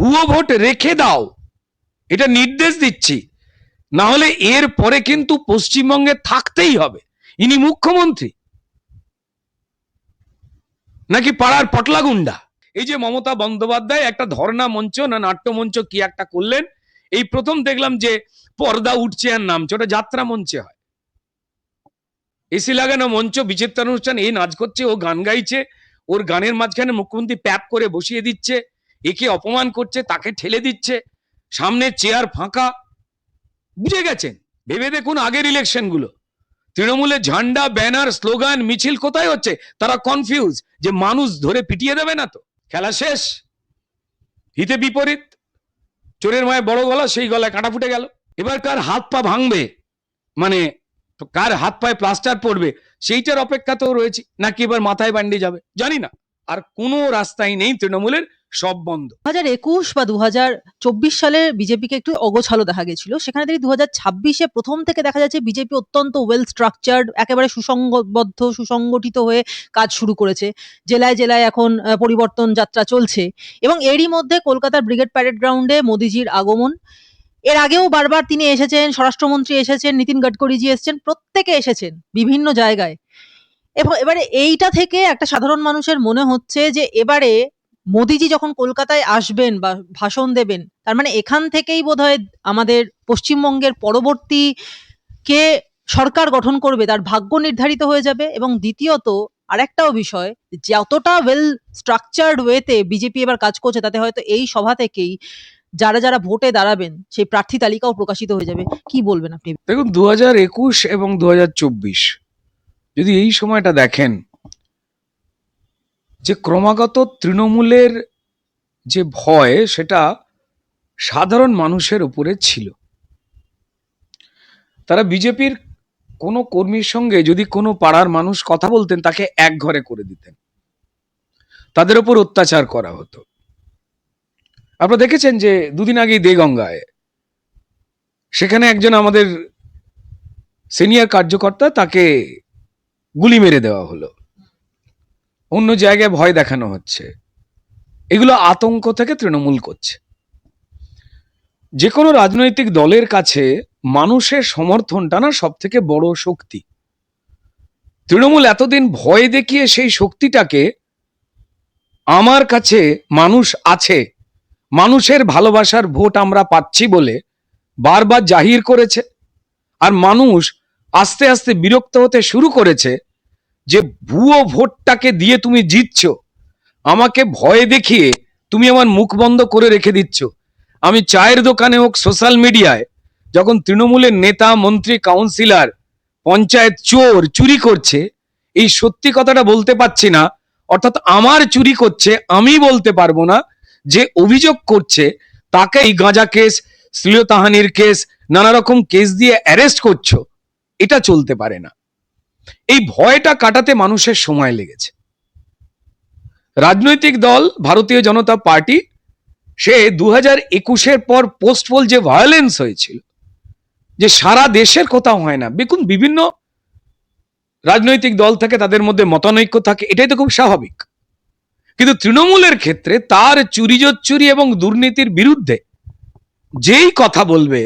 ভুয়ো ভোট রেখে দাও, এটা নির্দেশ দিচ্ছি, না হলে এর পরে কিন্তু পশ্চিমবঙ্গে থাকতেই হবে। ইনি মুখ্যমন্ত্রী নাকি পাড়ার পটলা গুন্ডা? এই যে মমতা বন্দ্যোপাধ্যায় একটা ধর্ণা মঞ্চ না নাট্য মঞ্চ কি একটা করলেন, এই প্রথম দেখলাম যে পর্দা উঠছে আর নামছে, ওটা যাত্রা মঞ্চে হয়, এসি লাগানো মঞ্চ, বিচিত্রানুষ্ঠান, এই নাচ করছে, ও গান গাইছে, ওর গানের মাঝখানে মুখ্যমন্ত্রী প্যাপ করে বসিয়ে দিচ্ছে, একে অপমান করছে, তাকে ঠেলে দিচ্ছে, সামনে চেয়ার ফাঁকা। বুঝে গেছেন? ভেবে দেখুন আগের ইলেকশন গুলো, তৃণমূলের ঝান্ডা, ব্যানার, স্লোগান, মিছিল কোথায় হচ্ছে? তারা কনফিউজ যে মানুষ ধরে পিটিয়ে দেবে না তো। খেলা শেষ, হিতে বিপরীত, চোরের মায়ের বড় গলা, সেই গলায় কাঁটা ফুটে গেল। এবার কার হাত পা ভাঙবে, মানে কার হাত পায়ে প্লাস্টার পড়বে, সেইটার অপেক্ষাতেও রয়েছে, নাকি এবার মাথায় বান্ডি যাবে জানি না। আর কোনো রাস্তাই নেই তৃণমূলের, সব বন্ধ। 2021 বা 2024 সালে বিজেপিকে একটু অগোছালো দেখা গেছিল, সেখানে থেকে 2026-এ প্রথম থেকে দেখা যাচ্ছে বিজেপি অত্যন্ত ওয়েল স্ট্রাকচার্ড, একেবারে সুসংবদ্ধ, সুসংগঠিত হয়ে কাজ শুরু করেছে। জেলায় জেলায় এখন পরিবর্তন যাত্রা চলছে, এবং এরই মধ্যে কলকাতার ব্রিগেড প্যারেড গ্রাউন্ডে মোদিজির আগমন। এর আগেও বারবার তিনি এসেছেন, স্বরাষ্ট্রমন্ত্রী এসেছেন, নীতিন গাডকারিজি এসেছেন, প্রত্যেকে এসেছেন বিভিন্ন জায়গায়। এবং এবারে এইটা থেকে একটা সাধারণ মানুষের মনে হচ্ছে যে এবারে মোদিজি যখন কলকাতায় আসবেন বা ভাষণ দেবেন, তার মানে এখান থেকেই বোধহয় আমাদের পশ্চিমবঙ্গের পরবর্তী কে সরকার গঠন করবে তার ভাগ্য নির্ধারিত হয়ে যাবে। এবং দ্বিতীয়ত আরেকটাও বিষয়, যতটা ওয়েল স্ট্রাকচার্ড ওয়েতে বিজেপি এবার কাজ করছে, তাতে হয়তো এই সভা থেকেই যারা যারা ভোটে দাঁড়াবেন সেই প্রার্থী তালিকাও প্রকাশিত হয়ে যাবে। কি বলবেন আপনি? দেখুন 2021 এবং 2024 যদি এই সময়টা দেখেন, যে ক্রমাগত তৃণমূলের যে ভয়, সেটা সাধারণ মানুষের উপরে ছিল। তারা বিজেপির কোনো কর্মীর সঙ্গে যদি কোনো পাড়ার মানুষ কথা বলতেন, তাকে এক ঘরে করে দিতেন, তাদের উপর অত্যাচার করা হতো। আপনারা দেখেছেন যে দুদিন আগেই দেগঙ্গায়, সেখানে একজন আমাদের সিনিয়র কার্যকর্তা, তাকে গুলি মেরে দেওয়া হলো, অন্য জায়গায় ভয় দেখানো হচ্ছে। এগুলো আতঙ্ক থেকে তৃণমূল করছে। যে কোনো রাজনৈতিক দলের কাছে মানুষের সমর্থনটা না সব থেকে বড় শক্তি। তৃণমূল এতদিন ভয় দেখিয়ে সেই শক্তিটাকে, আমার কাছে মানুষ আছে, মানুষের ভালোবাসার ভোট আমরা পাচ্ছি বলে বারবার জাহির করেছে। আর মানুষ আস্তে আস্তে বিরক্ত হতে শুরু করেছে যে ভুয়ো ভোটটাকে দিয়ে তুমি জিতছ, আমাকে ভয় দেখিয়ে তুমি আমার মুখ বন্ধ করে রেখে দিচ্ছ। আমি চায়ের দোকানে হোক, সোশ্যাল মিডিয়ায়, যখন তৃণমূলের নেতা, মন্ত্রী, কাউন্সিলর, পঞ্চায়েত চোর চুরি করছে, এই সত্যি কথাটা বলতে পারছি না, অর্থাৎ আমার চুরি করছে আমি বলতে পারবো না, যে অভিযোগ করছে তাকে এই গাঁজা কেস, শ্লীলতাহানির কেস, নানা রকম কেস দিয়ে অ্যারেস্ট করছো, এটা চলতে পারে না। এই ভয়টা কাটাতে মানুষের সময় লেগেছে। রাজনৈতিক দল ভারতীয় জনতা পার্টি, সে 2021-এর পর পোস্ট পোল যে ভায়োলেন্স হয়েছিল, যে সারা দেশের কোথাও হয় না। দেখুন বিভিন্ন রাজনৈতিক দল থাকে, তাদের মধ্যে মতানৈক্য থাকে, এটাই তো খুব স্বাভাবিক। কিন্তু তৃণমূলের ক্ষেত্রে তার চুরি এবং দুর্নীতির বিরুদ্ধে যেই কথা বলবে,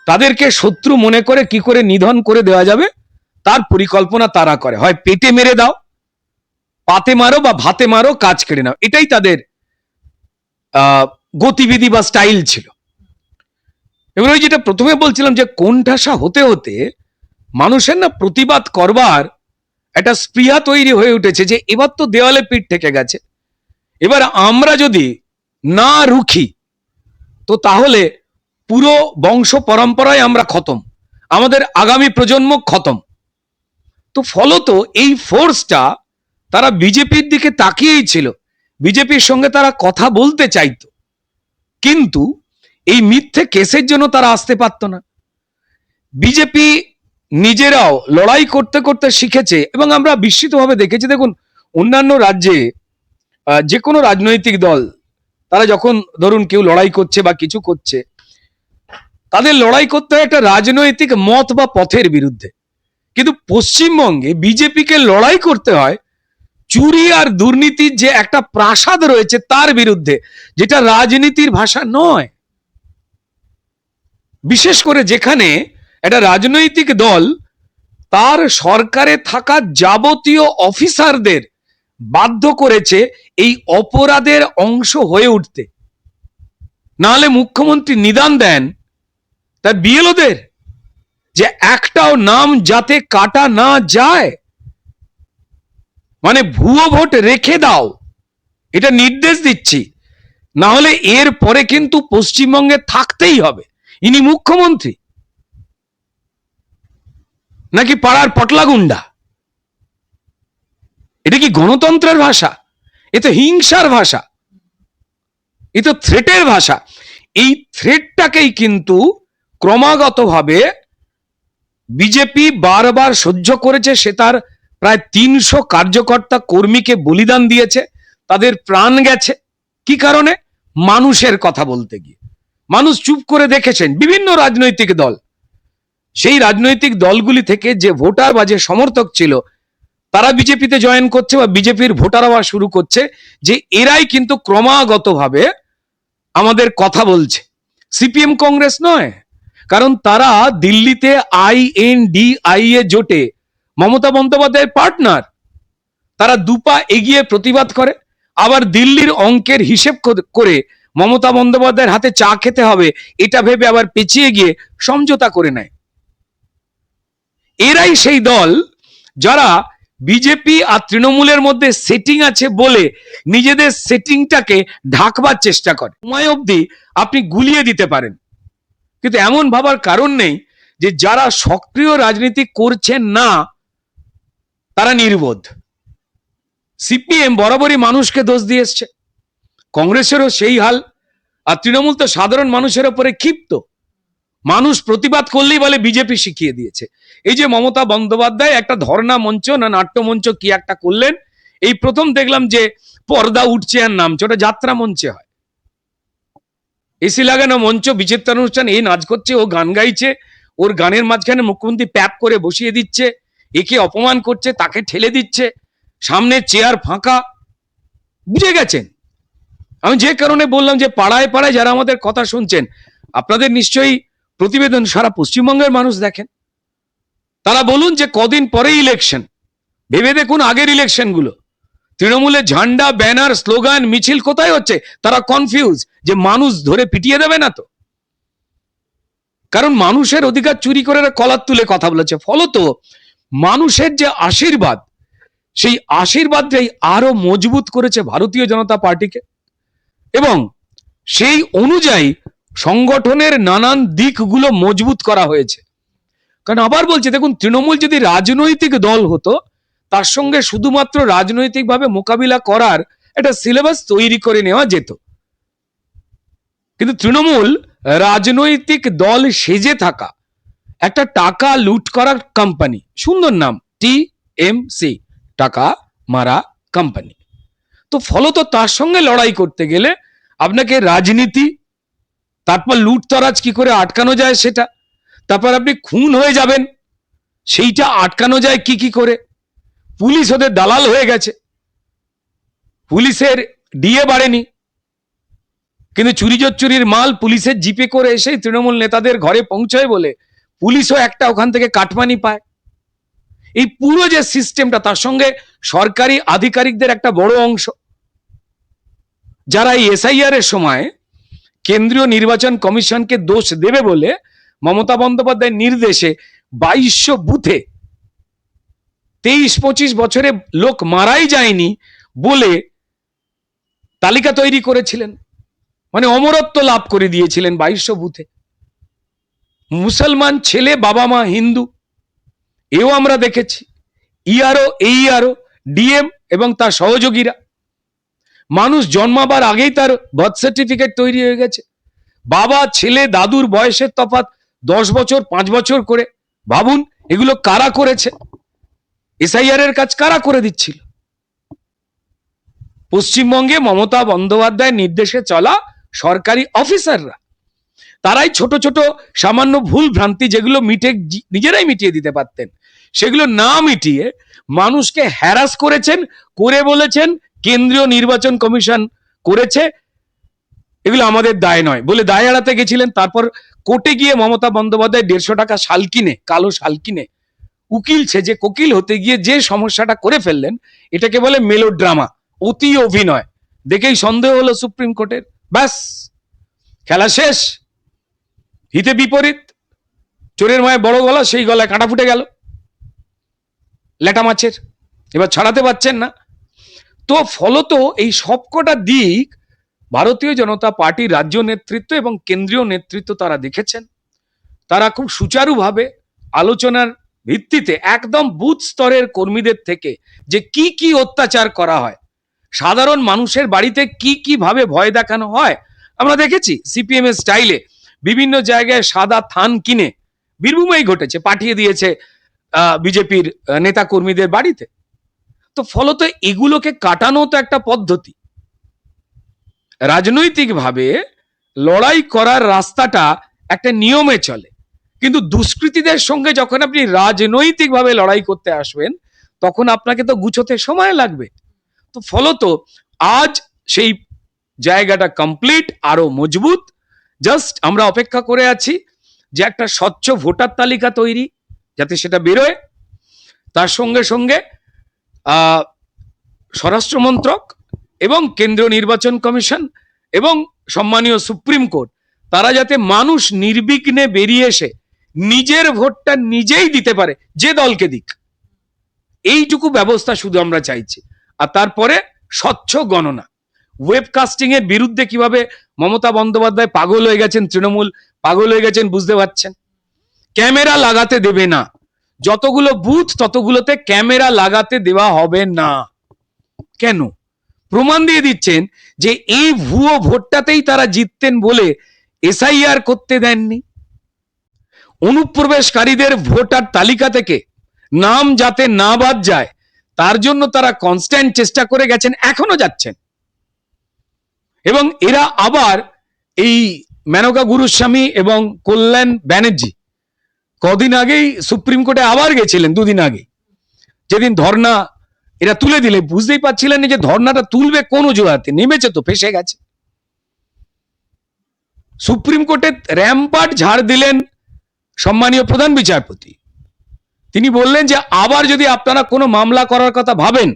তাদেরকে শত্রু মনে করে কি করে নিধন করে দেওয়া যাবে তার পরিকল্পনা তারা করে। হয় পেটে মেরে দাও, পাতে মারো, বা ভাতে মারো, কাজ কেড়ে নাও, এটাই তাদের গতিবিধি বা স্টাইল ছিল। এবার ওই যেটা প্রথমে বলছিলাম, যে কোণঠাসা হতে হতে মানুষের না প্রতিবাদ করবার একটা স্পৃহা তৈরি হয়ে উঠেছে, যে এবার তো দেওয়ালে পিঠ থেকে গেছে, এবার আমরা যদি না রুখি তো তাহলে পুরো বংশ পরম্পরায় আমরা খতম, আমাদের আগামী প্রজন্ম খতম। তো ফলত এই ফোর্সটা তারা বিজেপির দিকে তাকিয়েই ছিল, বিজেপির সঙ্গে তারা কথা বলতে চাইতো, কিন্তু এই মিথ্যে কেসের জন্য তারা আসতে পারতো না। বিজেপি নিজেরাও লড়াই করতে করতে শিখেছে, এবং আমরা বিস্মিতভাবে দেখেছি। দেখুন অন্যান্য রাজ্যে যে কোনো রাজনৈতিক দল, তারা যখন ধরুন কেউ লড়াই করছে বা কিছু করছে, তাদের লড়াই করতে হয় একটা রাজনৈতিক মত বা পথের বিরুদ্ধে। কিন্তু পশ্চিমবঙ্গে বিজেপিকে লড়াই করতে হয় চুরি আর দুর্নীতির যে একটা প্রাসাদ রয়েছে তার বিরুদ্ধে, যেটা রাজনীতির ভাষা নয়। বিশেষ করে যেখানে একটা রাজনৈতিক দল তার সরকারে থাকা যাবতীয় অফিসারদের বাধ্য করেছে এই অপরাধের অংশ হয়ে উঠতে। নাহলে মুখ্যমন্ত্রী নিদান দেন তার বিএলওদের যে একটাও নাম যাতে কাটা না যায়, মানে ভুয়ো ভোট রেখে দাও, এটা নির্দেশ দিচ্ছি, না হলে এর পরে কিন্তু পশ্চিমবঙ্গে থাকতেই হবে। ইনি মুখ্যমন্ত্রী নাকি পাড়ার পটলাগুন্ডা? এটা কি গণতন্ত্রের ভাষা? এ তো হিংসার ভাষা, এ তো থ্রেটের ভাষা। এই থ্রেটটাকেই কিন্তু ক্রমাগতভাবে বিজেপি বারবার সহ্য করেছে। সে তার প্রায় ৩০০ কার্যকর্তা কর্মীকে বলিদান দিয়েছে, তাদের প্রাণ গেছে। কি কারণে? মানুষের কথা বলতে গিয়ে। মানুষ চুপ করে দেখেছেন বিভিন্ন রাজনৈতিক দল, সেই রাজনৈতিক দলগুলি থেকে যে ভোটার বা যে সমর্থক ছিল তারা বিজেপিতে জয়েন করছে বা বিজেপির ভোটার হওয়া শুরু করছে, যে এরাই কিন্তু ক্রমাগতভাবে আমাদের কথা বলছে, সিপিএম কংগ্রেস নয়। কারণ তারা দিল্লিতে INDI এ জোটে মমতা বন্দ্যোপাধ্যায়ের পার্টনার। তারা দুপা এগিয়ে প্রতিবাদ করে, আবার দিল্লির অঙ্কের হিসেব করে মমতা বন্দ্যোপাধ্যায়ের হাতে চা খেতে হবে এটা ভেবে আবার পেছিয়ে গিয়ে সমঝোতা করে নেয়। এরাই সেই দল যারা বিজেপি আর তৃণমূলের মধ্যে সেটিং আছে বলে নিজেদের সেটিংটাকে ঢাকবার চেষ্টা করে। সময় অবধি আপনি গুলিয়ে দিতে পারেন, কিন্তু এমন ভাবার কারণ নেই যে যারা সক্রিয় রাজনীতি করছেন না তারা নির্বোধ। সিপিএম বরাবরই মানুষকে দোষ দিয়ে এসছে, কংগ্রেসেরও সেই হাল, আর তৃণমূল তো সাধারণ মানুষের উপরে ক্ষিপ্ত। মানুষ প্রতিবাদ করলেই বলে বিজেপি শিখিয়ে দিয়েছে। এই যে মমতা বন্দ্যোপাধ্যায় একটা ধর্ণা মঞ্চ না নাট্য মঞ্চ কি একটা করলেন, এই প্রথম দেখলাম যে পর্দা উঠছে আর নামছে, ওটা যাত্রা মঞ্চে হয়, এসি লাগানো মঞ্চ, বিচিত্রানুষ্ঠান, এই নাচ করছে, ও গান গাইছে, ওর গানের মাঝখানে মুখ্যমন্ত্রী প্যাপ করে বসিয়ে দিচ্ছে, একে অপমান করছে, তাকে ঠেলে দিচ্ছে, সামনে চেয়ার ফাঁকা। বুঝে গেছেন? আমি যে কারণে বললাম যে পাড়ায় পাড়ায় যারা আমাদের কথা শুনছেন, আপনাদের নিশ্চয়ই প্রতিবেদন সারা পশ্চিমবঙ্গের মানুষ দেখেন। তারা বলুন যে কদিন পরে ইলেকশন, ভেবে দেখুন আগের ইলেকশন গুলো, তৃণমূলের ঝান্ডা, ব্যানার, স্লোগান, মিছিল কোথায় হচ্ছে? তারা কনফিউজ যে মানুষ ধরে পিটিয়ে দেবে না তো। কারণ মানুষের অধিকার চুরি করে কলার তুলে কথা বলেছে। ফলত মানুষের যে আশীর্বাদ, সেই আশীর্বাদটাই আরো মজবুত করেছে ভারতীয় জনতা পার্টিকে, এবং সেই অনুযায়ী সংগঠনের নানান দিকগুলো মজবুত করা হয়েছে। কারণ আবার বলছি, দেখুন, তৃণমূল যদি রাজনৈতিক দল হতো তার সঙ্গে শুধুমাত্র রাজনৈতিকভাবে মোকাবিলা করার একটা সিলেবাস তৈরি করে নেওয়া যেত, কিন্তু তৃণমূল রাজনৈতিক দল সেজে থাকা একটা টাকা লুট করার কোম্পানি, সুন্দর নাম TMC, টাকা মারা কোম্পানি। তো ফলত তার সঙ্গে লড়াই করতে গেলে আপনাকে রাজনীতি, তারপর লুটতরাজ কি করে আটকানো যায় সেটা, তারপর আপনি খুন হয়ে যাবেন সেইটা আটকানো যায় কি কি করে। পুলিশ ওদের দালাল হয়ে গেছে, পুলিশের ডিএ বাড়েনি, কিন্তু চুরির মাল পুলিশের জিপে করে এসেই তৃণমূল নেতাদের ঘরে পৌঁছয় বলে পুলিশও একটা ওখান থেকে কাটমানি পায়। এই পুরো যে সিস্টেমটা, তার সঙ্গে সরকারি আধিকারিকদের একটা বড় অংশ, যারা এই SIR এর সময় কেন্দ্রীয় নির্বাচন কমিশনকে দোষ দেবে বলে মমতা বন্দ্যোপাধ্যায়ের নির্দেশে 2200 বুথে 23-25 বছরে লোক মারাই যায়নি বলে তালিকা তৈরি করেছিলেন, মানে অমরত্ব লাভ করে দিয়েছিলেন 2200 বুথে। মুসলমান ছেলে, বাবা মা হিন্দু, এও আমরা দেখেছি। ERO, DM এবং তার সহযোগীরা, মানুষ জন্মাবার আগেই তার বার্থ সার্টিফিকেট তৈরি হয়ে গেছে। বাবা ছেলে দাদুর বয়সের তফাৎ 10 বছর 5 বছর করে। ভাবুন এগুলো কারা করেছে? SIR এর কাজ কারা করে দিচ্ছিল? পশ্চিমবঙ্গে মমতা বন্দ্যোপাধ্যায়ের নির্দেশে চলা সরকারি অফিসাররা, তারাই ছোট ছোট সামান্য ভুল ভ্রান্তি যেগুলো নিজেরাই মিটিয়ে দিতে পারতেন, সেগুলো না মিটিয়ে মানুষকে হ্যারাস করেছেন, করে বলেছেন কেন্দ্রীয় নির্বাচন কমিশন করেছে, এগুলো আমাদের দায় নয় বলে দায় এড়াতে গেছিলেন। তারপর কোর্টে গিয়ে মমতা বন্দ্যোপাধ্যায় 150 টাকা শাল কিনে, কালো শাল কিনে উকিল সেজে কোকিল হতে গিয়ে যে সমস্যাটা করে ফেললেন, এটাকে বলে মেলোড্রামা, অতি অভিনয়। দেখেই সন্দেহ হলো সুপ্রিম কোর্টের, ব্যাস খেলা শেষ। হিতে বিপরীত, চোরের মায়ের বড় গলা, সেই গলায় কাঁটা ফুটে গেল লেটা মাছের, এবার ছাড়াতে পারছেন না। তো ফলত এই সবকটা দিক ভারতীয় জনতা পার্টির রাজ্য নেতৃত্ব এবং কেন্দ্রীয় নেতৃত্ব তারা দেখেছেন। তারা খুব সুচারুভাবে আলোচনার ভিত্তিতে একদম বুথ স্তরের কর্মীদের থেকে যে কি কি অত্যাচার করা হয়, সাধারণ মানুষের বাড়িতে কি কি ভাবে ভয় দেখানো হয়, আমরা দেখেছি। সিপিএম এর স্টাইলে বিভিন্ন জায়গায় সাদা থান কিনে, বীরভূমেই ঘটেছে, পাঠিয়ে দিয়েছে বিজেপির নেতা কর্মীদের বাড়িতে। তো ফলত এগুলোকে কাটানো তো একটা পদ্ধতি। রাজনৈতিকভাবে লড়াই করার রাস্তাটা একটা নিয়মে চলে, কিন্তু দুষ্কৃতীদের সঙ্গে যখন আপনি রাজনৈতিকভাবে লড়াই করতে আসবেন, তখন আপনাকে তো গুছোতে সময় লাগবে। তো ফলত আজ সেই জায়গাটা কমপ্লিট, আরো মজবুত। জাস্ট আমরা অপেক্ষা করে আছি যে একটা স্বচ্ছ ভোটার তালিকা তৈরি, যাতে সেটা বেরোয়। তার সঙ্গে সঙ্গে স্বরাষ্ট্র মন্ত্রক এবং কেন্দ্রীয় নির্বাচন কমিশন এবং সম্মানীয় সুপ্রিম কোর্ট, তারা যাতে মানুষ নির্বিঘ্নে বেরিয়ে এসে নিজের ভোটটা নিজেই দিতে পারে, যে দলকে দিক, এইটুকু ব্যবস্থা শুধু আমরা চাইছি। আর তারপরে স্বচ্ছ গণনা। ওয়েবকাস্টিং এর বিরুদ্ধে কিভাবে মমতা বন্দ্যোপাধ্যায় পাগল হয়ে গেছেন, তৃণমূল পাগল হয়ে গেছেন বুঝতে পারছেন। ক্যামেরা লাগাতে দেবে না, যতগুলো বুথ ততগুলোতে ক্যামেরা লাগাতে দেওয়া হবে না। কেন? প্রমাণ দিয়ে দিচ্ছেন যে এই ভুয়ো ভোটটাতেই তারা জিততেন বলে এসআইআর করতে দেননি। অনুপ্রবেশকারীদের ভোটার তালিকা থেকে নাম যাতে না বাদ যায়, তার জন্য তারা কনস্ট্যান্ট চেষ্টা করে গেছেন, এখনো যাচ্ছেন। এবং এরা আবার এই মেনকা গুরুস্বামী এবং কল্যাণ ব্যানার্জি কদিন আগেই সুপ্রিম কোর্টে আবার গেছিলেন, দুদিন আগে, যেদিন ধর্না এরা তুলে দিলে, বুঝতেই পারছিলেন যে ধর্নাটা তুলবে কোন অজুহাতে, নেমেছে তো, ফেসে গেছে। সুপ্রিম কোর্টে র্যাম্পার্ট ঝাড় দিলেন সম্মানীয় প্রধান বিচারপতি। তিনি বললেন যে আবার যদি আপনারা কোনো মামলা করার কথা ভাবেন,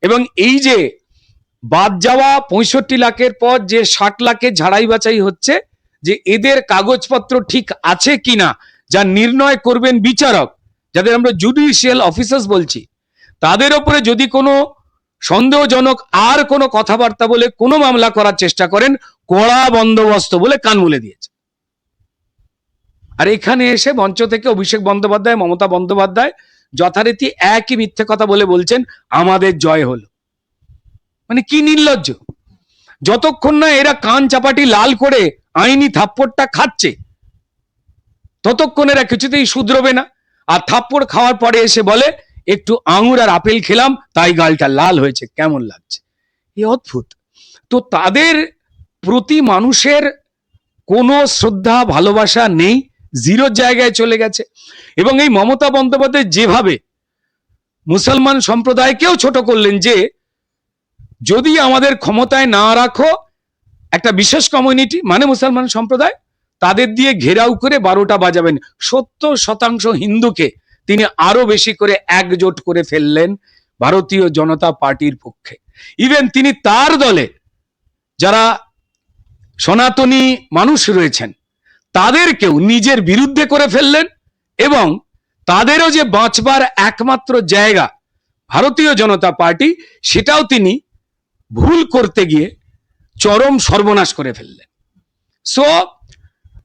এবং এই যে বাদ যাওয়া 65 লাখের পর যে 60 লাখের ঝাড়াই বাছাই হচ্ছে, যে এদের কাগজপত্র ঠিক আছে কিনা, যা নির্ণয় করবেন বিচারক, যাদের আমরা জুডিশিয়াল অফিসার্স বলছি, তাদের উপরে যদি কোনো সন্দেহজনক আর কোনো কথাবার্তা বলে কোনো মামলা করার চেষ্টা করেন, কড়া বন্দোবস্ত বলে কান মুলে দিয়েছে। আর এখানে এসে মঞ্চ থেকে অভিষেক বন্দ্যোপাধ্যায়, মমতা বন্দ্যোপাধ্যায় যথারীতি একই মিথ্যে কথা বলে বলছেন আমাদের জয় হলো। মানে কি নির্লজ্জ! যতক্ষণ না এরা কান চাপাটি লাল করে আইনি থাপ্পড়টা খাচ্ছে, ততক্ষণ এরা কিছুতেই শুধরবে না। আর থাপ্পড় খাওয়ার পরে এসে বলে একটু আঙুর আর আপেল খেলাম তাই গালটা লাল হয়েছে, কেমন লাগছে। এই অদ্ভুত। তো তাদের প্রতি মানুষের কোনো শ্রদ্ধা ভালোবাসা নেই, জিরো জায়গায় চলে গেছে। এবং এই মমতা বন্দ্যোপাধ্যায় যেভাবে মুসলমান সম্প্রদায়কেও ছোট করলেন, যে যদি আমাদের ক্ষমতায় না রাখো, একটা বিশেষ কমিউনিটি মানে মুসলমান সম্প্রদায়, তাদের দিয়ে ঘেরাও করে 12টা বাজাবেন। 70% হিন্দুকে তিনি আরো বেশি করে একজোট করে ফেললেন ভারতীয় জনতা পার্টির পক্ষে। ইভেন তিনি তার দলে যারা সনাতনী মানুষ রয়েছেন, তাদেরকেও নিজের বিরুদ্ধে করে ফেললেন, এবং তাদেরও যে বাঁচবার একমাত্র জায়গা ভারতীয় জনতা পার্টি, সেটাও তিনি ভুল করতে গিয়ে চরম সর্বনাশ করে ফেললেন। সো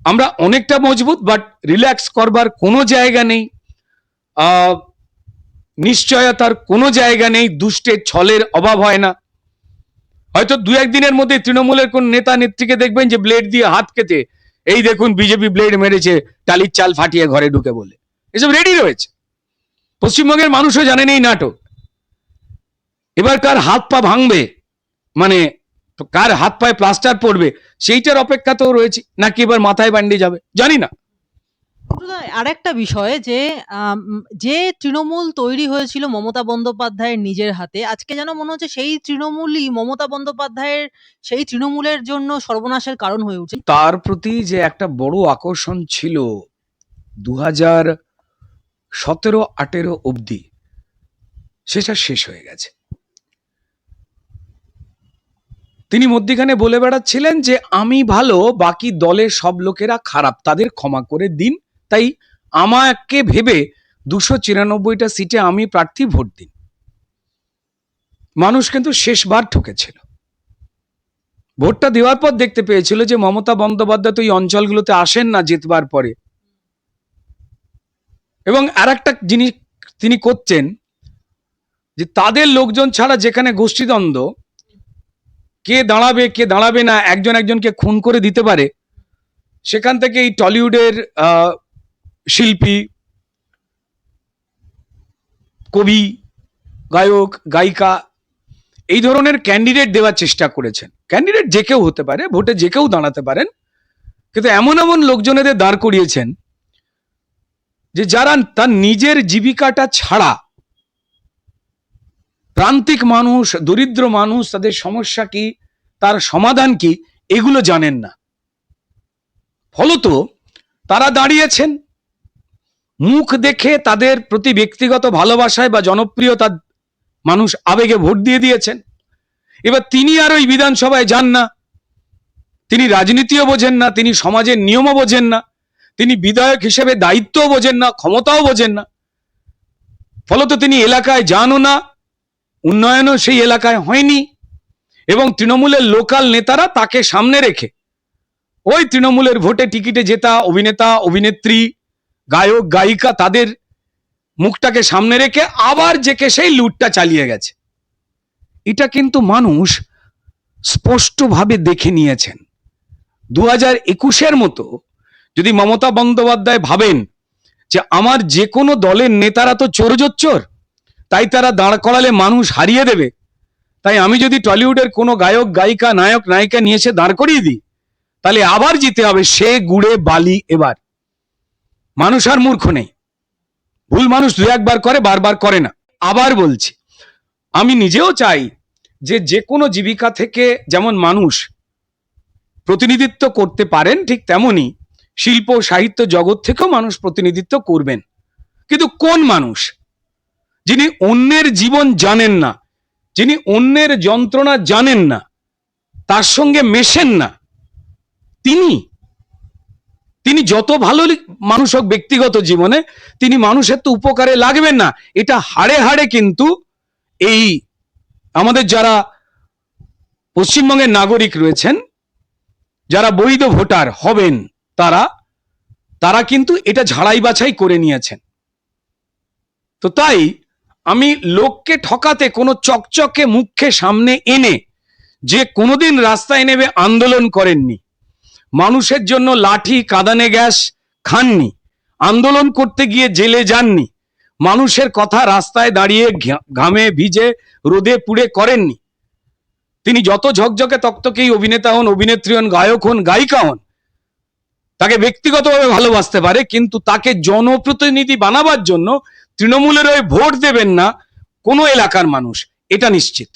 আমরা অনেকটা মজবুত, বাট রিল্যাক্স করবার কোনো জায়গা নেই, নিশ্চয়তার কোনো জায়গা নেই, দুষ্টের ছলের অভাব হয় না। হয়তো 2-1 দিনের মধ্যে তৃণমূলের কোন নেতা নেত্রীকে দেখবেন যে ব্লেড দিয়ে হাত কেটে, এই দেখুন বিজেপি ব্লেড মেরেছে টালির চাল ফাটিয়ে ঘরে ঢুকে বলে, এসব রেডি রয়েছে। পশ্চিমবঙ্গের মানুষও জানেন এই নাটক। এবার কার হাত পা ভাঙবে, মানে কার হাত পায়ে প্লাস্টার পড়বে, সেইটার অপেক্ষাতেও রয়েছে, নাকি এবার মাথায় বান্ডে যাবে জানি না। আরেকটা বিষয় যে যে তৃণমূল তৈরি হয়েছিল মমতা বন্দ্যোপাধ্যায়ের নিজের হাতে, আজকে যেন মনে হচ্ছে সেই তৃণমূলই মমতা বন্দ্যোপাধ্যায়ের সেই তৃণমূলের জন্য সর্বনাশের কারণ হয়ে উঠছে। তার প্রতি যে একটা বড় আকর্ষণ ছিল 2017-18 অবধি, সেটা শেষ হয়ে গেছে। তিনি মধ্যিখানে বলে বেড়াচ্ছিলেন যে আমি ভালো, বাকি দলের সব লোকেরা খারাপ, তাদের ক্ষমা করে দিন, তাই আমাকে ভেবে 294টা সিটে আমি প্রার্থী, ভোট দিন। মানুষ কিন্তু শেষবার ঠকেছিল। ভোটটা দেওয়ার পর দেখতে পেয়েছিল যে মমতা বন্দ্যোপাধ্যায় তো এই অঞ্চলগুলোতে আসেন না জিতবার পরে। এবং আর একটা জিনিস তিনি করছেন যে তাদের লোকজন ছাড়া যেখানে গোষ্ঠীদ্বন্দ্ব, কে দাঁড়াবে কে দাঁড়াবে না, একজন একজনকে খুন করে দিতে পারে, সেখান থেকে এই টলিউডের শিল্পী, কবি, গায়ক, গায়িকা, এই ধরনের ক্যান্ডিডেট দেওয়ার চেষ্টা করেছেন। ক্যান্ডিডেট যে কেউ হতে পারে, ভোটে যে কেউ দাঁড়াতে পারেন, কিন্তু এমন এমন লোকজনেদের দাঁড় করিয়েছেন যে যারা তার নিজের জীবিকাটা ছাড়া, প্রান্তিক মানুষ, দরিদ্র মানুষ, তাদের সমস্যা কি, তার সমাধান কি, এগুলো জানেন না। ফলত তারা দাঁড়িয়েছেন, মুখ দেখে তাদের প্রতি ব্যক্তিগত ভালোবাসায় বা জনপ্রিয়তা মানুষ আবেগে ভোট দিয়ে দিয়েছেন। এবার তিনি আর ওই বিধানসভায় যান না, তিনি রাজনীতিও বোঝেন না, তিনি সমাজের নিয়মও বোঝেন না, তিনি বিধায়ক হিসেবে দায়িত্বও বোঝেন না, ক্ষমতাও বোঝেন না। ফলত তিনি এলাকায় যানও না, উন্নয়নও সেই এলাকায় হয়নি, এবং তৃণমূলের লোকাল নেতারা তাকে সামনে রেখে ওই তৃণমূলের ভোটে টিকিটে জেতা অভিনেতা, অভিনেত্রী, গায়ক, গায়িকা, তাদের মুখটাকে সামনে রেখে আবার জেকে সেই লুটটা চালিয়ে গেছে। এটা কিন্তু মানুষ স্পষ্টভাবে দেখে নিয়েছেন। 2021-এর মতো যদি মমতা বন্দ্যোপাধ্যায় ভাবেন যে আমার যে কোনো দলের নেতারা তো চোর, তাই তারা দাঁড় করালে মানুষ হারিয়ে দেবে, তাই আমি যদি টলিউডের কোনো গায়ক, গায়িকা, নায়ক, নায়িকা নিয়ে এসে দাঁড় করিয়ে দিই, তাহলে আবার জিতে হবে, সে গুড়ে বালি। এবার মানুষ আর মূর্খ নেই। ভুল মানুষ দু একবার করে, বারবার করে না। আবার বলছি, আমি নিজেও চাই যে যে কোনো জীবিকা থেকে যেমন মানুষ প্রতিনিধিত্ব করতে পারেন, ঠিক তেমনি শিল্প সাহিত্য জগৎ থেকেও মানুষ প্রতিনিধিত্ব করবেন। কিন্তু কোন মানুষ? যিনি অন্যের জীবন জানেন না, যিনি অন্যের যন্ত্রণা জানেন না, তার সঙ্গে মেশেন না, তিনি তিনি যত ভালো মানুষ হোক ব্যক্তিগত জীবনে, তিনি মানুষের তো উপকারে লাগবেন না। এটা হাড়ে হাড়ে কিন্তু এই আমাদের যারা পশ্চিমবঙ্গের নাগরিক রয়েছেন, যারা বৈধ ভোটার হবেন, তারা তারা কিন্তু এটা ঝাড়াই বাছাই করে নিয়েছেন। তো তাই আমি লোককে ঠকাতে কোনো চকচকে মুখকে সামনে এনে যে কোনোদিন রাস্তায় নেমে আন্দোলন করেননি, মানুষের জন্য লাঠি কাঁদানে গ্যাস খাননি, আন্দোলন করতে গিয়ে জেলে যাননি, মানুষের কথা রাস্তায় দাঁড়িয়ে ঘামে ভিজে রোদে পুড়ে করেননি, তিনি যত ঝকঝকে তকতকেই অভিনেতা হন, অভিনেত্রী হন, গায়ক হন, গায়িকা হন, তাকে ব্যক্তিগতভাবে ভালোবাসতে পারে, কিন্তু তাকে জনপ্রতিনিধি বানাবার জন্য তৃণমূলের ওই ভোট দেবেন না কোনো এলাকার মানুষ, এটা নিশ্চিত।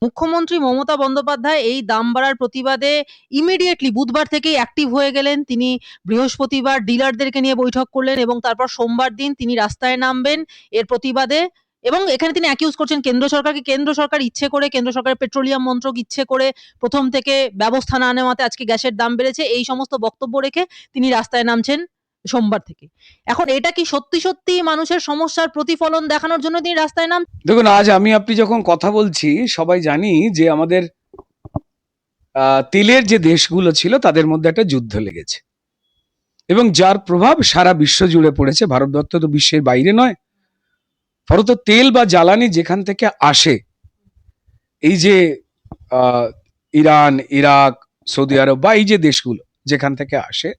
মুখ্যমন্ত্রী মমতা বন্দ্যোপাধ্যায় এই দাম বাড়ার প্রতিবাদে ইমিডিয়েটলি বুধবার থেকেই অ্যাক্টিভ হয়ে গেলেন। তিনি বৃহস্পতিবার ডিলারদেরকে নিয়ে বৈঠক করলেন এবং তারপর সোমবার দিন তিনি রাস্তায় নামবেন এর প্রতিবাদে। এবং এখানে তিনি অ্যাকিউজ করছেন কেন্দ্র সরকারকে, কেন্দ্র সরকার ইচ্ছে করে, কেন্দ্র সরকারের পেট্রোলিয়াম মন্ত্রক ইচ্ছে করে প্রথম থেকে ব্যবস্থা না নেওয়াতে আজকে গ্যাসের দাম বেড়েছে, এই সমস্ত বক্তব্য রেখে তিনি রাস্তায় নামছেন সোমবার থেকে। এখন এটা কি সত্যি সত্যি মানুষের সমস্যার প্রতিফলন দেখানোর জন্য তিনি রাস্তায় নাম? দেখুন, আজ আপনি যখন কথা বলছি, সবাই জানি যে আমাদের তেলের যে দেশগুলো ছিল তাদের মধ্যে একটা যুদ্ধ লেগেছে, এবং যার প্রভাব সারা বিশ্ব জুড়ে পড়েছে। ভারতবর্ষ তো বিশ্বের বাইরে নয়। ফলত তেল বা জ্বালানি যেখান থেকে আসে, এই যে ইরান, ইরাক, সৌদি আরব বা এই যে দেশগুলো যেখান থেকে আসে,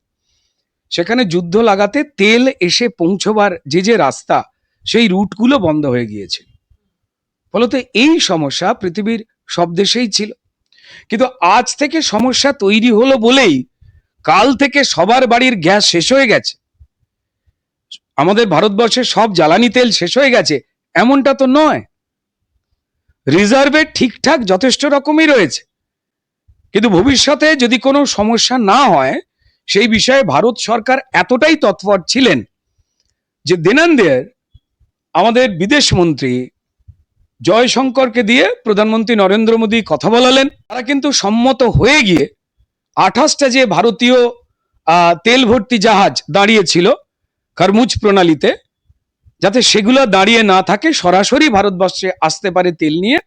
সেখানে যুদ্ধ লাগাতে তেল এসে পৌঁছবার যে রাস্তা, সেই রুটগুলো বন্ধ হয়ে গিয়েছিল। ফলত এই সমস্যা পৃথিবীর সব দেশেই ছিল। কিন্তু আজ থেকে সমস্যা তৈরি হলো বলেই কাল থেকে সবার বাড়ির গ্যাস শেষ হয়ে গেছে। আমাদের ভারতবর্ষের সব জ্বালানি তেল শেষ হয়ে গেছে এমনটা তো নয়, রিজার্ভে ঠিকঠাক যথেষ্ট রকমই রয়েছে। কিন্তু ভবিষ্যতে যদি কোনো সমস্যা না হয় সেই বিষয়ে ভারত সরকার এতটাই তৎপর ছিলেন যে দেনান্দের আমাদের বিদেশ মন্ত্রী জয়শঙ্করকে দিয়ে প্রধানমন্ত্রী নরেন্দ্র মোদী কথা বলালেন। তারা কিন্তু সম্মত হয়ে গিয়ে 28টা যে ভারতীয় তেল ভর্তি জাহাজ দাঁড়িয়েছিল খরমুজ প্রণালীতে, যাতে সেগুলো দাঁড়িয়ে না থাকে, সরাসরি ভারতবর্ষে আসতে পারে তেল নিয়ে,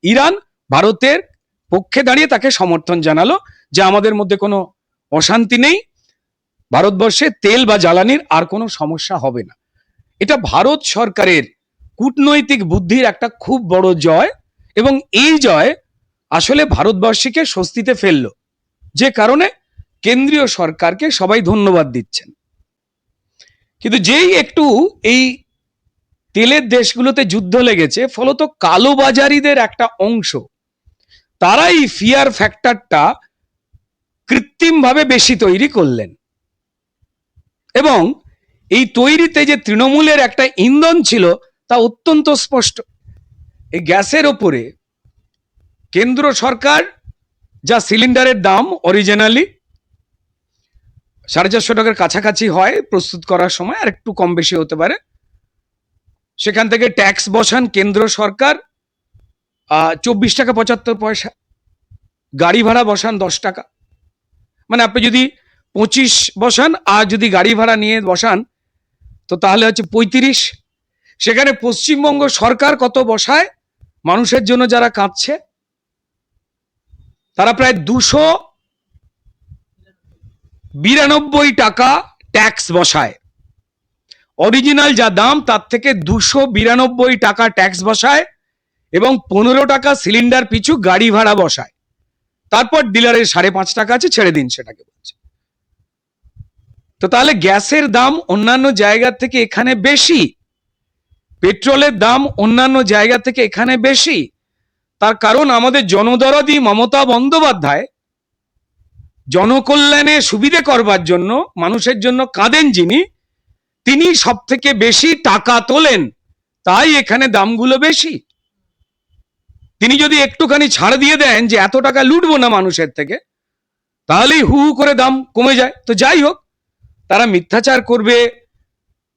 ইরান ভারতের পক্ষে দাঁড়িয়ে তাকে সমর্থন জানালো যে আমাদের মধ্যে কোনো অশান্তি নেই, ভারতবর্ষে তেল বা জ্বালানির আর কোনো সমস্যা হবে না। এটা ভারত সরকারের কূটনৈতিক বুদ্ধির একটা খুব বড় জয়, এবং এই জয় আসলে ভারতবর্ষীকে স্বস্তিতে ফেললো, যে কারণে কেন্দ্রীয় সরকারকে সবাই ধন্যবাদ দিচ্ছেন। কিন্তু যেই একটু এই তেলের দেশগুলোতে যুদ্ধ লেগেছে, ফলত কালোবাজারিদের একটা অংশ তারা এই ফিয়ার ফ্যাক্টরটা কৃত্রিমভাবে বেশি তৈরি করলেন, এবং এই তৈরিতে যে তৃণমূলের একটা ইন্ধন ছিল তা অত্যন্ত স্পষ্ট। এই গ্যাসের ওপরে কেন্দ্র সরকার যা সিলিন্ডারের দাম অরিজিনালি 450 টাকার কাছাকাছি হয় প্রস্তুত করার সময়, আর একটু কম বেশি হতে পারে, সেখান থেকে ট্যাক্স বসান কেন্দ্র সরকার 24 টাকা 75 পয়সা, গাড়ি ভাড়া বসান 10 টাকা, মানে আপনি যদি 25 বসান আর যদি গাড়ি ভাড়া নিয়ে বসান তো তাহলে হচ্ছে 35। সেখানে পশ্চিমবঙ্গ সরকার কত বসায় মানুষের জন্য যারা কাঁদছে, তারা প্রায় 292 টাকা ট্যাক্স বসায়। অরিজিনাল যা দাম তার থেকে 292 টাকা ট্যাক্স বসায়, এবং 15 টাকা সিলিন্ডার পিছু গাড়ি ভাড়া বসায়। তারপর ডিলারের 5.5 টাকা আছে, ছেড়ে দিন সেটাকে বলছে। তো তাহলে গ্যাসের দাম অন্যান্য জায়গা থেকে এখানে বেশি, পেট্রোলের দাম অন্যান্য জায়গা থেকে এখানে বেশি। তার কারণ আমাদের জনদরদি মমতা বন্দ্যোপাধ্যায় জনকল্যাণে সুবিধে করবার জন্য, মানুষের জন্য কাঁদেন যিনি, তিনি সব থেকে বেশি টাকা তোলেন, তাই এখানে দামগুলো বেশি। তিনি যদি একটুখানি ছাড় দিয়ে দেন যে এত টাকা লুটবো না মানুষের থেকে, তাহলেই হু হু করে দাম কমে যায়। তো যাই হোক, তারা মিথ্যাচার করবে,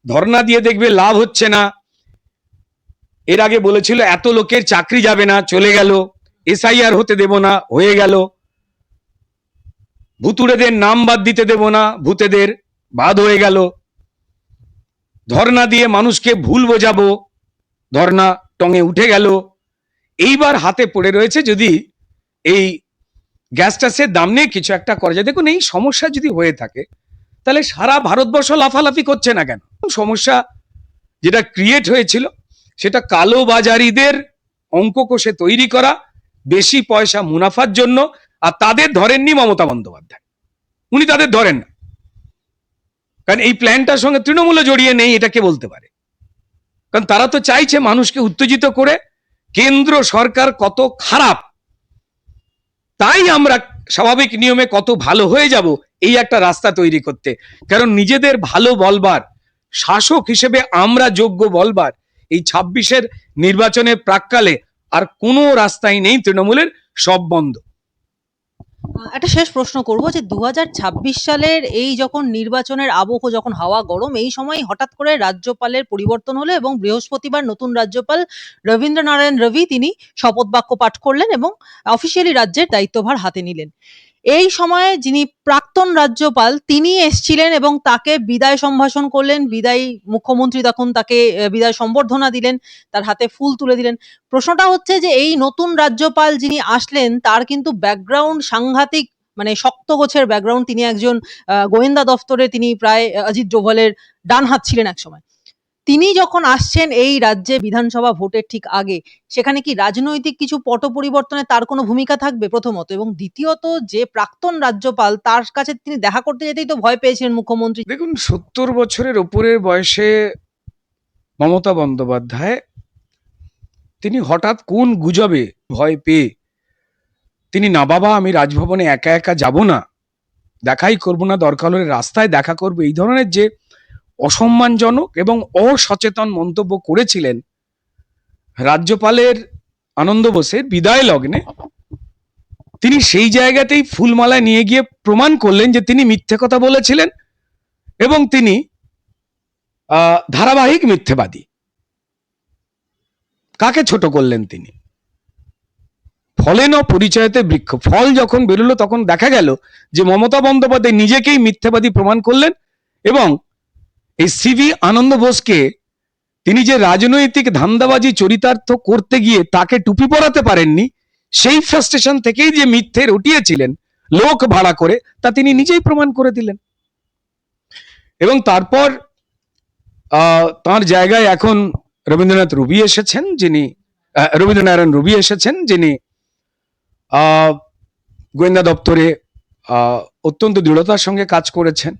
ধর্ণা দিয়ে দেখবে লাভ হচ্ছে না। এর আগে বলেছিল এত লোকের চাকরি যাবে না, চলে গেল, এসআইআর হতে দেব না, হয়ে গেল, ভুতুড়েদের নাম বাদ দিতে দেব না, ভূতেদের বাদ হয়ে গেল, ধর্ণা দিয়ে মানুষকে ভুল বোঝাবো, ধর্ণা টঙে উঠে গেল। এইবার হাতে পড়ে রয়েছে যদি এই গ্যাস টাসের দাম নিয়ে কিছু একটা করা যায়। দেখুন, এই সমস্যা যদি হয়ে থাকে তাহলে সারা ভারতবর্ষ লাফালাফি করছে না কেন? সমস্যা যেটা ক্রিয়েট হয়েছিল সেটা কালোবাজারিদের অঙ্ক কষে তৈরি করা, বেশি পয়সা মুনাফার জন্য। আর তাদের ধরেননি মমতা বন্দ্যোপাধ্যায়, উনি তাদের ধরেন না, কারণ এই প্ল্যানটার সঙ্গে তৃণমূলে জড়িয়ে নেই, এটা কে বলতে পারে? কারণ তারা তো চাইছে মানুষকে উত্তেজিত করে কেন্দ্র সরকার কত খারাপ, তাই আমরা স্বাভাবিক নিয়মে কত ভালো হয়ে যাব, এই একটা রাস্তা তৈরি করতে। কারণ নিজেদের ভালো বলবার, শাসক হিসেবে আমরা যোগ্য বলবার এই 26-এর নির্বাচনের প্রাক্কালে আর কোনো রাস্তাই নেই তৃণমূলের, সব বন্ধ। একটা শেষ প্রশ্ন করব যে 2026 সালের এই যখন নির্বাচনের আবহ, যখন হাওয়া গরম, এই সময় হঠাৎ করে রাজ্যপালের পরিবর্তন হলো এবং বৃহস্পতিবার নতুন রাজ্যপাল রবীন্দ্র নারায়ণ রবি তিনি শপথ বাক্য পাঠ করলেন এবং অফিসিয়ালি রাজ্যের দায়িত্বভার হাতে নিলেন। এই সময়ে যিনি প্রাক্তন রাজ্যপাল তিনি এসছিলেন এবং তাকে বিদায় সম্ভাষণ করলেন, বিদায়ী মুখ্যমন্ত্রী তখন তাকে বিদায় সম্বর্ধনা দিলেন, তার হাতে ফুল তুলে দিলেন। প্রশ্নটা হচ্ছে যে এই নতুন রাজ্যপাল যিনি আসলেন তার কিন্তু ব্যাকগ্রাউন্ড সাংঘাতিক, মানে শক্ত গোছের ব্যাকগ্রাউন্ড। তিনি একজন গোয়েন্দা দফতরে তিনি প্রায় অজিত ডোভালের ডান হাত ছিলেন একসময়। তিনি যখন আসছেন এই রাজ্যে বিধানসভা ভোটের ঠিক আগে, সেখানে কি রাজনৈতিক কিছু পট পরিবর্তনে তার কোনো ভূমিকা থাকবে প্রথমত, এবং দ্বিতীয়ত যে প্রাক্তন রাজ্যপাল তার কাছে তিনি দেখা করতে যেতেই তো ভয় পেয়েছিলেন মুখ্যমন্ত্রী। দেখুন, 70 বছরের ওপরের বয়সে মমতা বন্দ্যোপাধ্যায় তিনি হঠাৎ কোন গুজবে ভয় পেয়ে তিনি, না বাবা আমি রাজভবনে একা একা যাব না, দেখাই করব না, দরকার হলে রাস্তায় দেখা করবো, এই ধরনের যে অসম্মানজনক এবং অসচেতন মন্তব্য করেছিলেন রাজ্যপালের আনন্দ বোসের বিদায় লগ্নে, তিনি সেই জায়গাতেই ফুলমালা নিয়ে গিয়ে প্রমাণ করলেন যে তিনি মিথ্যে কথা বলেছিলেন এবং তিনি ধারাবাহিক মিথ্যেবাদী। কাকে ছোট করলেন তিনি? ফলেন পরিচয়তে বৃক্ষ, ফল যখন বেরোলো তখন দেখা গেল যে মমতা বন্দ্যোপাধ্যায় নিজেকেই মিথ্যেবাদী প্রমাণ করলেন এবং এই সিভি আনন্দ বোসকে তিনি যে রাজনৈতিক ধান্দাবাজি চরিতার্থ করতে গিয়ে তাকে টুপি পরাতে পারেননি, সেই ফ্রাস্ট্রেশন থেকেই যে মিথ্যে রটিয়েছিলেন লোক ভাড়া করে, তা তিনি নিজেই প্রমাণ করে দিলেন। এবং তারপর তার জায়গায় এখন রবীন্দ্রনাথ রবি এসেছেন, যিনি রবীন্দ্রনারায়ণ রবি এসেছেন, যিনি গোয়েন্দা দপ্তরে অত্যন্ত দৃঢ়তার সঙ্গে কাজ করেছেন।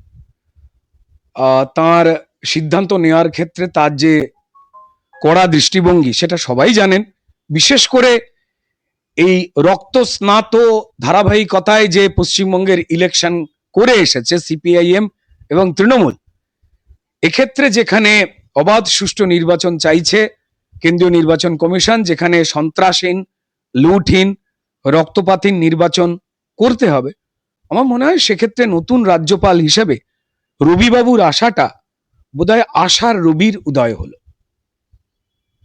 তার সিদ্ধান্ত নেওয়ার ক্ষেত্রে তার যে কড়া দৃষ্টিভঙ্গি সেটা সবাই জানেন। বিশেষ করে এই রক্তস্নাত ধারাবাহিকতায় যে পশ্চিমবঙ্গের ইলেকশন করে এসেছে সিপিআইএম এবং তৃণমূল, এক্ষেত্রে যেখানে অবাধ সুষ্ঠু নির্বাচন চাইছে কেন্দ্রীয় নির্বাচন কমিশন, যেখানে সন্ত্রাসহীন, লুটহীন, রক্তপাতহীন নির্বাচন করতে হবে, আমার মনে হয় সেক্ষেত্রে নতুন রাজ্যপাল হিসেবে রবিবাবুর আশাটা বোধহয় আশার রবির উদয় হলো।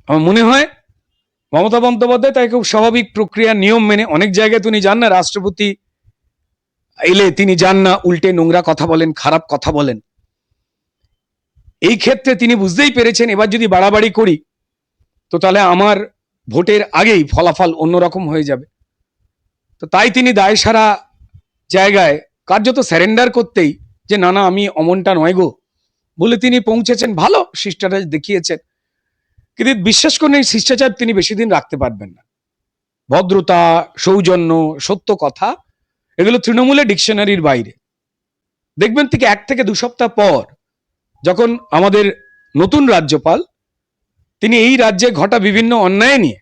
আমার মনে হয় মমতা বন্দ্যোপাধ্যায় তাই খুব স্বাভাবিক প্রক্রিয়া নিয়ম মেনে, অনেক জায়গায় তিনি যান না, রাষ্ট্রপতি এলে তিনি যান না, উল্টে নোংরা কথা বলেন, খারাপ কথা বলেন। এই ক্ষেত্রে তিনি বুঝতেই পেরেছেন এবার যদি বাড়াবাড়ি করি তো তাহলে আমার ভোটের আগেই ফলাফল অন্যরকম হয়ে যাবে। তো তাই তিনি দায় সারা জায়গায় কার্যত স্যারেন্ডার করতেই যে না না আমি অমনটা নয় গো বলে তিনি পৌঁছেছেন। ভালো শিষ্টাচার দেখিয়েছেন, কিন্তু বিশ্বাস করেন এই শিষ্টাচার তিনি বেশি দিন রাখতে পারবেন না। ভদ্রতা, সৌজন্য, সত্য কথা, এগুলো তৃণমূলের ডিকশনারির বাইরে। দেখবেন ঠিক 1 থেকে 2 সপ্তাহ পর যখন আমাদের নতুন রাজ্যপাল তিনি এই রাজ্যে ঘটা বিভিন্ন অন্যায় নিয়ে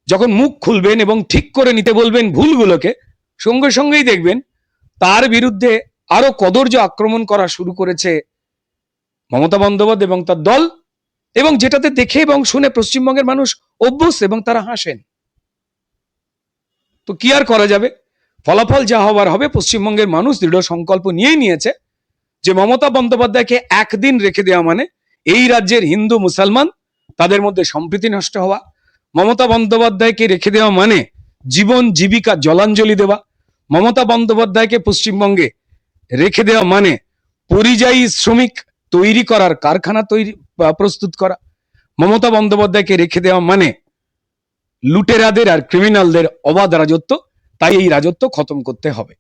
যখন মুখ খুলবেন এবং ঠিক করে নিতে বলবেন ভুলগুলোকে, সঙ্গে সঙ্গেই দেখবেন তার বিরুদ্ধে আরো কদর্য আক্রমণ করা শুরু করেছে মমতা বন্দ্যোপাধ্যায় এবং তার দল, এবং যেটাতে দেখে এবং শুনে পশ্চিমবঙ্গের মানুষ অভ্যস্ত এবং তারা হাসেন। তো কি আর করা যাবে, ফলাফল যা হবার হবে। পশ্চিমবঙ্গের মানুষ দৃঢ় সংকল্প নিয়েই নিয়েছে যে মমতা বন্দ্যোপাধ্যায়কে একদিন রেখে দেওয়া মানে এই রাজ্যের হিন্দু মুসলমান তাদের মধ্যে সম্প্রীতি নষ্ট হওয়া। মমতা বন্দ্যোপাধ্যায়কে রেখে দেওয়া মানে জীবন জীবিকা জলাঞ্জলি দেওয়া। মমতা বন্দ্যোপাধ্যায়কে পশ্চিমবঙ্গে রেখে দেওয়া মানে পরিযায়ী শ্রমিক তৈরি করার কারখানা প্রস্তুত করা। মমতা বন্দ্যোপাধ্যায়কে রেখে দেওয়া মানে লুটেরাদের আর ক্রিমিনালদের অবাধ রাজত্ব। তাই এই রাজত্ব খতম করতে হবে।